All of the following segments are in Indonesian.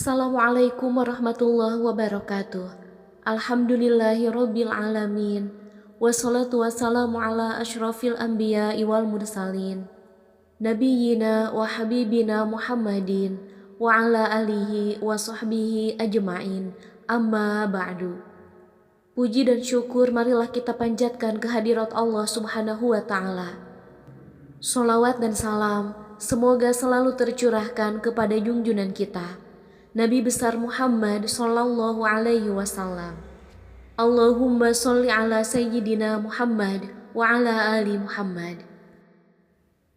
Assalamualaikum warahmatullahi wabarakatuh. Alhamdulillahirabbil alamin. Wassalatu wassalamu ala asyrafil anbiya'i wal mursalin. Nabiyyina wa habibina Muhammadin wa ala alihi wa sahbihi ajma'in. Amma ba'du. Puji dan syukur marilah kita panjatkan kehadirat Allah Subhanahu wa taala. Sholawat dan salam semoga selalu tercurahkan kepada junjungan kita Nabi besar Muhammad sallallahu alaihi wasallam. Allahumma sholli ala sayyidina Muhammad wa ala ali Muhammad.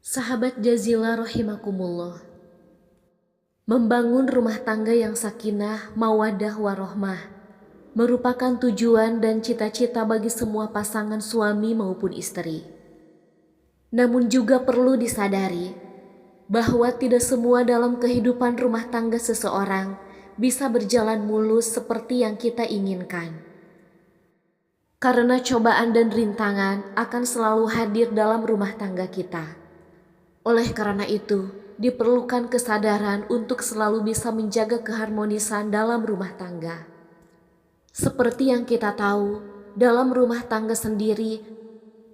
Sahabat Jazilah rahimakumullah. Membangun rumah tangga yang sakinah, mawaddah warohmah merupakan tujuan dan cita-cita bagi semua pasangan suami maupun istri. Namun juga perlu disadari bahwa tidak semua dalam kehidupan rumah tangga seseorang bisa berjalan mulus seperti yang kita inginkan. Karena cobaan dan rintangan akan selalu hadir dalam rumah tangga kita. Oleh karena itu, diperlukan kesadaran untuk selalu bisa menjaga keharmonisan dalam rumah tangga. Seperti yang kita tahu, dalam rumah tangga sendiri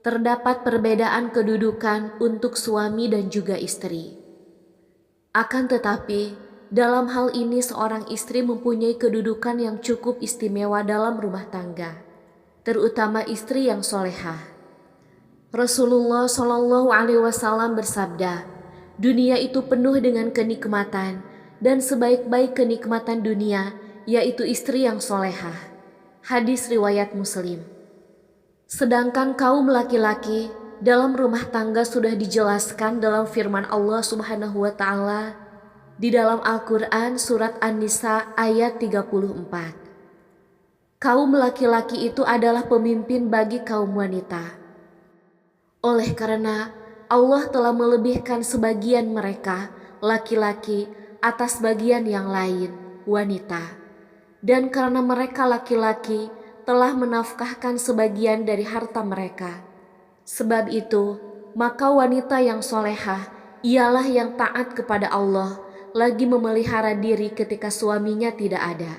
terdapat perbedaan kedudukan untuk suami dan juga istri. Akan tetapi, dalam hal ini seorang istri mempunyai kedudukan yang cukup istimewa dalam rumah tangga, terutama istri yang solehah. Rasulullah Shallallahu Alaihi Wasallam bersabda, dunia itu penuh dengan kenikmatan dan sebaik-baik kenikmatan dunia yaitu istri yang solehah. Hadis riwayat Muslim. Sedangkan kaum laki-laki dalam rumah tangga sudah dijelaskan dalam firman Allah Subhanahu wa taala di dalam Al-Qur'an surat An-Nisa ayat 34. Kaum laki-laki itu adalah pemimpin bagi kaum wanita. Oleh karena Allah telah melebihkan sebagian mereka, laki-laki, atas bagian yang lain, wanita. Dan karena mereka laki-laki telah menafkahkan sebagian dari harta mereka. Sebab itu, maka wanita yang solehah ialah yang taat kepada Allah, lagi memelihara diri ketika suaminya tidak ada.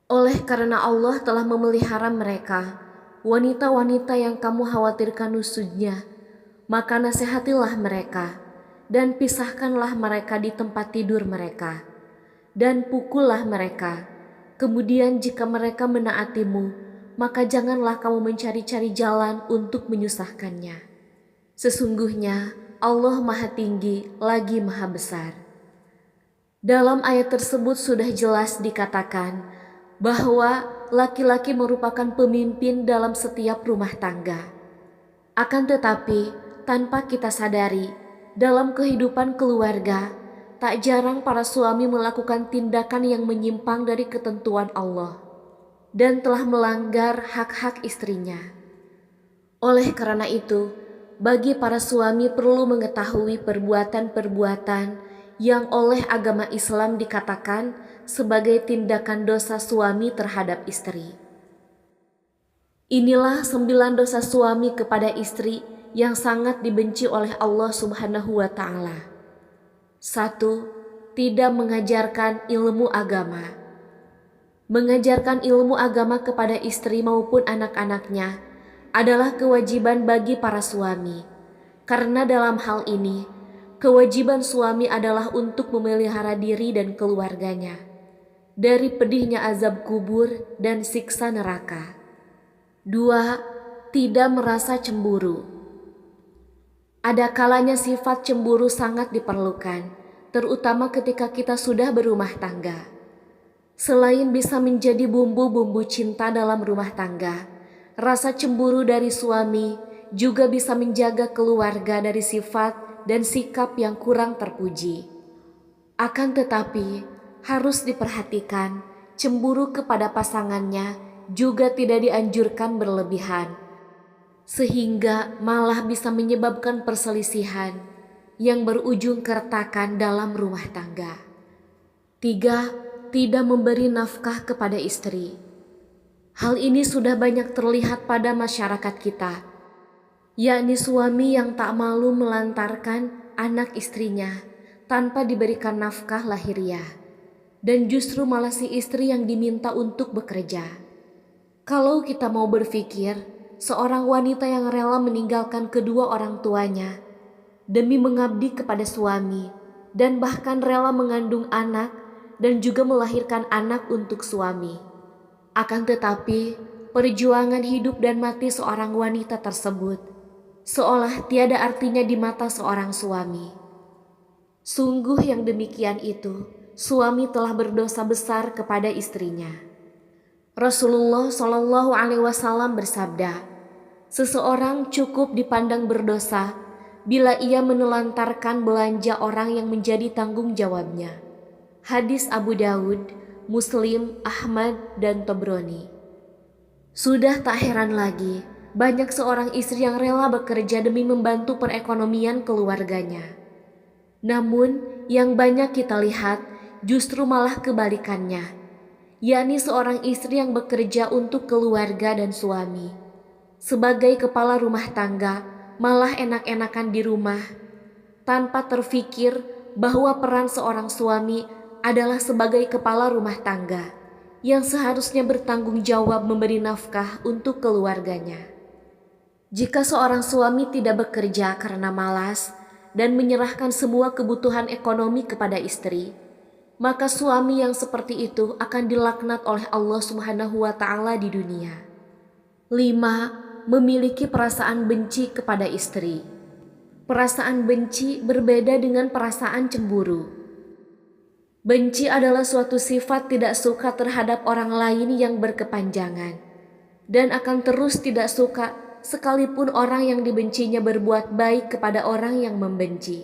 Oleh karena Allah telah memelihara mereka, wanita-wanita yang kamu khawatirkan nusuknya, maka nasihatilah mereka, dan pisahkanlah mereka di tempat tidur mereka, dan pukullah mereka. Kemudian jika mereka menaatimu, maka janganlah kamu mencari-cari jalan untuk menyusahkannya. Sesungguhnya Allah Maha Tinggi lagi Maha Besar. Dalam ayat tersebut sudah jelas dikatakan bahwa laki-laki merupakan pemimpin dalam setiap rumah tangga. Akan tetapi, tanpa kita sadari, dalam kehidupan keluarga, tak jarang para suami melakukan tindakan yang menyimpang dari ketentuan Allah dan telah melanggar hak-hak istrinya. Oleh karena itu, bagi para suami perlu mengetahui perbuatan-perbuatan yang oleh agama Islam dikatakan sebagai tindakan dosa suami terhadap istri. Inilah 9 dosa suami kepada istri yang sangat dibenci oleh Allah Subhanahu wa taala. 1. Tidak mengajarkan ilmu agama. Mengajarkan ilmu agama kepada istri maupun anak-anaknya adalah kewajiban bagi para suami. Karena dalam hal ini, kewajiban suami adalah untuk memelihara diri dan keluarganya dari pedihnya azab kubur dan siksa neraka. 2. Tidak merasa cemburu. Ada kalanya sifat cemburu sangat diperlukan, terutama ketika kita sudah berumah tangga. Selain bisa menjadi bumbu-bumbu cinta dalam rumah tangga, rasa cemburu dari suami juga bisa menjaga keluarga dari sifat dan sikap yang kurang terpuji. Akan tetapi, harus diperhatikan, cemburu kepada pasangannya juga tidak dianjurkan berlebihan, sehingga malah bisa menyebabkan perselisihan yang berujung keretakan dalam rumah tangga. 3. Tidak memberi nafkah kepada istri. Hal ini sudah banyak terlihat pada masyarakat kita, yakni suami yang tak malu melantarkan anak istrinya tanpa diberikan nafkah lahiriah, dan justru malah si istri yang diminta untuk bekerja. Kalau kita mau berpikir, seorang wanita yang rela meninggalkan kedua orang tuanya demi mengabdi kepada suami, dan bahkan rela mengandung anak dan juga melahirkan anak untuk suami. Akan tetapi, perjuangan hidup dan mati seorang wanita tersebut seolah tiada artinya di mata seorang suami. Sungguh yang demikian itu, suami telah berdosa besar kepada istrinya. Rasulullah Shallallahu Alaihi Wasallam bersabda, seseorang cukup dipandang berdosa bila ia menelantarkan belanja orang yang menjadi tanggung jawabnya. Hadis Abu Daud, Muslim, Ahmad, dan Tobroni. Sudah tak heran lagi, banyak seorang istri yang rela bekerja demi membantu perekonomian keluarganya. Namun, yang banyak kita lihat justru malah kebalikannya, yakni seorang istri yang bekerja untuk keluarga dan suami. Sebagai kepala rumah tangga, malah enak-enakan di rumah, tanpa terfikir bahwa peran seorang suami adalah sebagai kepala rumah tangga yang seharusnya bertanggung jawab memberi nafkah untuk keluarganya. Jika seorang suami tidak bekerja karena malas dan menyerahkan semua kebutuhan ekonomi kepada istri, maka suami yang seperti itu akan dilaknat oleh Allah Subhanahu wa Ta'ala di dunia. 5. Memiliki perasaan benci kepada istri. Perasaan benci berbeda dengan perasaan cemburu. Benci adalah suatu sifat tidak suka terhadap orang lain yang berkepanjangan, dan akan terus tidak suka sekalipun orang yang dibencinya berbuat baik kepada orang yang membenci.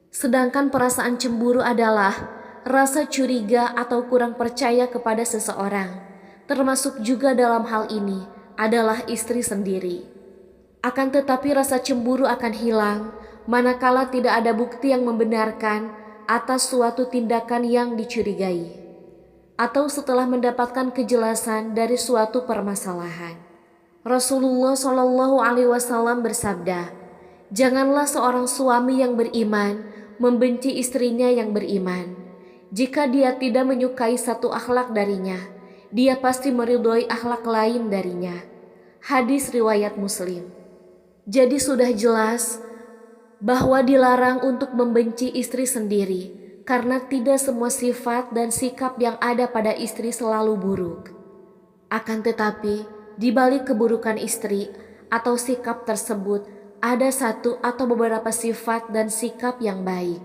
Sedangkan perasaan cemburu adalah rasa curiga atau kurang percaya kepada seseorang, termasuk juga dalam hal ini adalah istri sendiri. Akan tetapi rasa cemburu akan hilang manakala tidak ada bukti yang membenarkan atas suatu tindakan yang dicurigai, atau setelah mendapatkan kejelasan dari suatu permasalahan. Rasulullah Shallallahu Alaihi Wasallam bersabda, janganlah seorang suami yang beriman membenci istrinya yang beriman. Jika dia tidak menyukai satu akhlak darinya, dia pasti meridhoi akhlak lain darinya. Hadis riwayat Muslim. Jadi sudah jelas bahwa dilarang untuk membenci istri sendiri, karena tidak semua sifat dan sikap yang ada pada istri selalu buruk. Akan tetapi, di balik keburukan istri atau sikap tersebut, ada satu atau beberapa sifat dan sikap yang baik.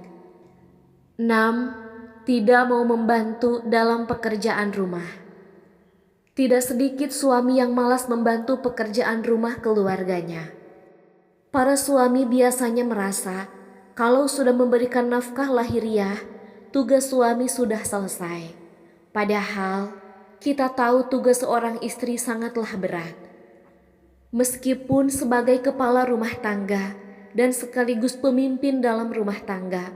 6. Tidak mau membantu dalam pekerjaan rumah. Tidak sedikit suami yang malas membantu pekerjaan rumah keluarganya. Para suami biasanya merasa kalau sudah memberikan nafkah lahiriah, tugas suami sudah selesai. Padahal kita tahu tugas seorang istri sangatlah berat. Meskipun sebagai kepala rumah tangga dan sekaligus pemimpin dalam rumah tangga,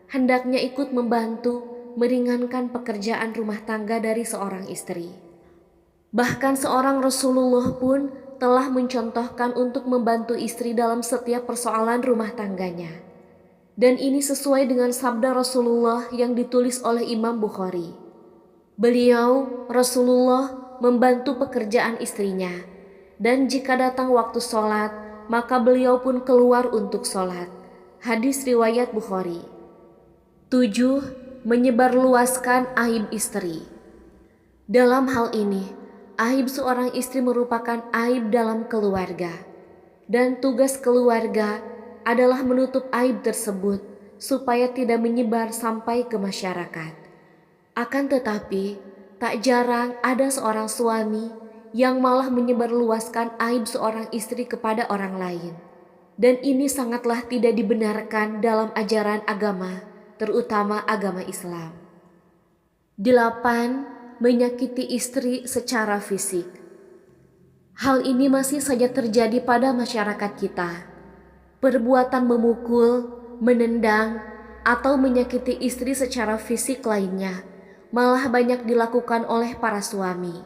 hendaknya ikut membantu meringankan pekerjaan rumah tangga dari seorang istri. Bahkan seorang Rasulullah pun telah mencontohkan untuk membantu istri dalam setiap persoalan rumah tangganya. Dan ini sesuai dengan sabda Rasulullah yang ditulis oleh Imam Bukhari. Beliau, Rasulullah, membantu pekerjaan istrinya, dan jika datang waktu sholat, maka beliau pun keluar untuk sholat. Hadis riwayat Bukhari. 7. Menyebarluaskan aib istri. Dalam hal ini, aib seorang istri merupakan aib dalam keluarga, dan tugas keluarga adalah menutup aib tersebut supaya tidak menyebar sampai ke masyarakat. Akan tetapi, tak jarang ada seorang suami yang malah menyebarluaskan aib seorang istri kepada orang lain, dan ini sangatlah tidak dibenarkan dalam ajaran agama, terutama agama Islam. 8. Menyakiti istri secara fisik. Hal ini masih saja terjadi pada masyarakat kita. Perbuatan memukul, menendang, atau menyakiti istri secara fisik lainnya malah banyak dilakukan oleh para suami.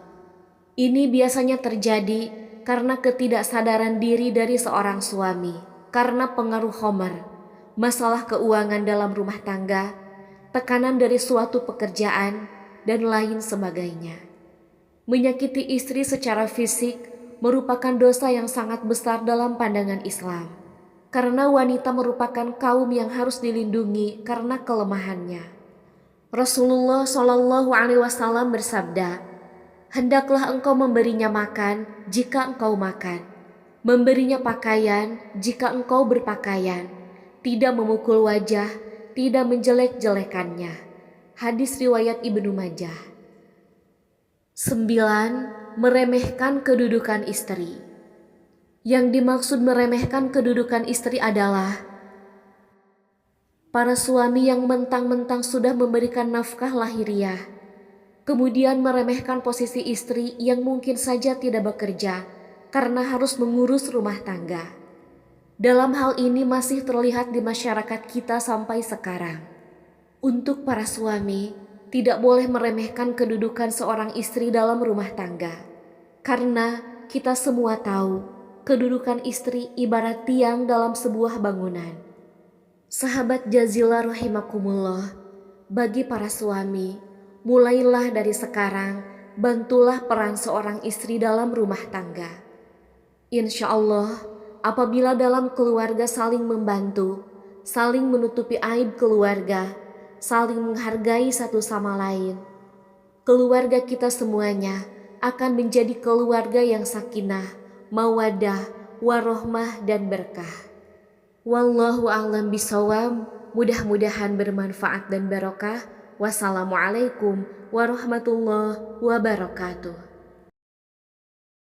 Ini biasanya terjadi karena ketidaksadaran diri dari seorang suami, karena pengaruh khamar, masalah keuangan dalam rumah tangga, tekanan dari suatu pekerjaan, dan lain sebagainya. Menyakiti istri secara fisik merupakan dosa yang sangat besar dalam pandangan Islam, karena wanita merupakan kaum yang harus dilindungi karena kelemahannya. Rasulullah Shallallahu Alaihi Wasallam bersabda, hendaklah engkau memberinya makan jika engkau makan, memberinya pakaian jika engkau berpakaian, tidak memukul wajah, tidak menjelek-jelekannya. Hadis riwayat Ibnu Majah. 9. Meremehkan kedudukan istri. Yang dimaksud meremehkan kedudukan istri adalah para suami yang mentang-mentang sudah memberikan nafkah lahiriah, kemudian meremehkan posisi istri yang mungkin saja tidak bekerja karena harus mengurus rumah tangga. Dalam hal ini masih terlihat di masyarakat kita sampai sekarang. Untuk para suami, tidak boleh meremehkan kedudukan seorang istri dalam rumah tangga. Karena kita semua tahu, kedudukan istri ibarat tiang dalam sebuah bangunan. Sahabat Jazilah rahimakumullah, bagi para suami, mulailah dari sekarang, bantulah peran seorang istri dalam rumah tangga. Insya Allah, apabila dalam keluarga saling membantu, saling menutupi aib keluarga, saling menghargai satu sama lain, keluarga kita semuanya akan menjadi keluarga yang sakinah, mawaddah, warohmah, dan berkah. Wallahu a'lam bishawab. Mudah-mudahan bermanfaat dan barokah. Wassalamualaikum warahmatullahi wabarakatuh.